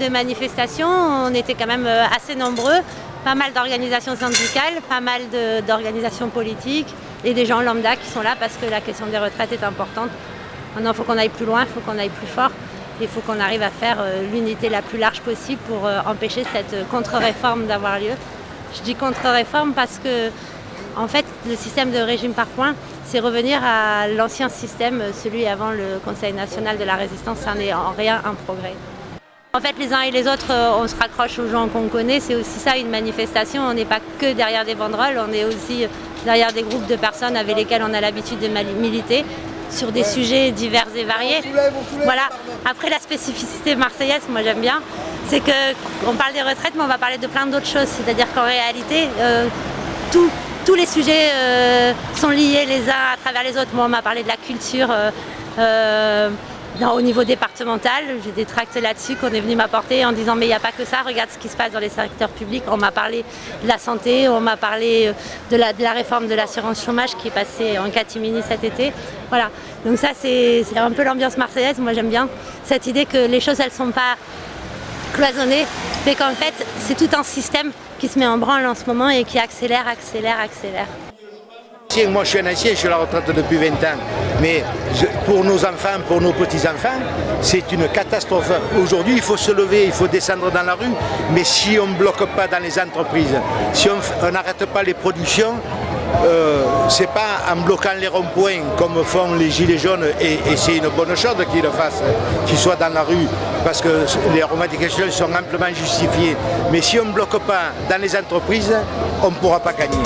de manifestations, on était quand même assez nombreux, pas mal d'organisations syndicales, pas mal d'organisations politiques et des gens lambda qui sont là parce que la question des retraites est importante. Maintenant, il faut qu'on aille plus loin, il faut qu'on aille plus fort. Il faut qu'on arrive à faire l'unité la plus large possible pour empêcher cette contre-réforme d'avoir lieu. Je dis contre-réforme parce que, en fait, le système de régime par points, c'est revenir à l'ancien système, celui avant le Conseil national de la résistance. Ça n'est en rien un progrès. En fait, les uns et les autres, on se raccroche aux gens qu'on connaît. C'est aussi ça, une manifestation. On n'est pas que derrière des banderoles, on est aussi derrière des groupes de personnes avec lesquelles on a l'habitude de militer sur des sujets divers et variés. Voilà. Après, la spécificité marseillaise, moi j'aime bien, c'est qu'on parle des retraites, mais on va parler de plein d'autres choses. C'est-à-dire qu'en réalité, tous les sujets sont liés les uns à travers les autres. Moi, on m'a parlé de la culture au niveau départemental. J'ai des tracts là-dessus qu'on est venu m'apporter en disant mais il n'y a pas que ça, regarde ce qui se passe dans les secteurs publics. On m'a parlé de la santé, on m'a parlé de la réforme de l'assurance chômage qui est passée en catimini cet été. Voilà, donc ça c'est un peu l'ambiance marseillaise. Moi j'aime bien cette idée que les choses elles ne sont pas cloisonnées, mais qu'en fait c'est tout un système qui se met en branle en ce moment et qui accélère. Moi je suis un ancien, je suis à la retraite depuis 20 ans, mais pour nos enfants, pour nos petits-enfants, c'est une catastrophe. Aujourd'hui il faut se lever, il faut descendre dans la rue, mais si on ne bloque pas dans les entreprises, si on n'arrête pas les productions, c'est pas en bloquant les ronds-points comme font les gilets jaunes, et c'est une bonne chose qu'ils le fassent, qu'ils soient dans la rue, parce que les revendications sont amplement justifiées. Mais si on ne bloque pas dans les entreprises, on ne pourra pas gagner.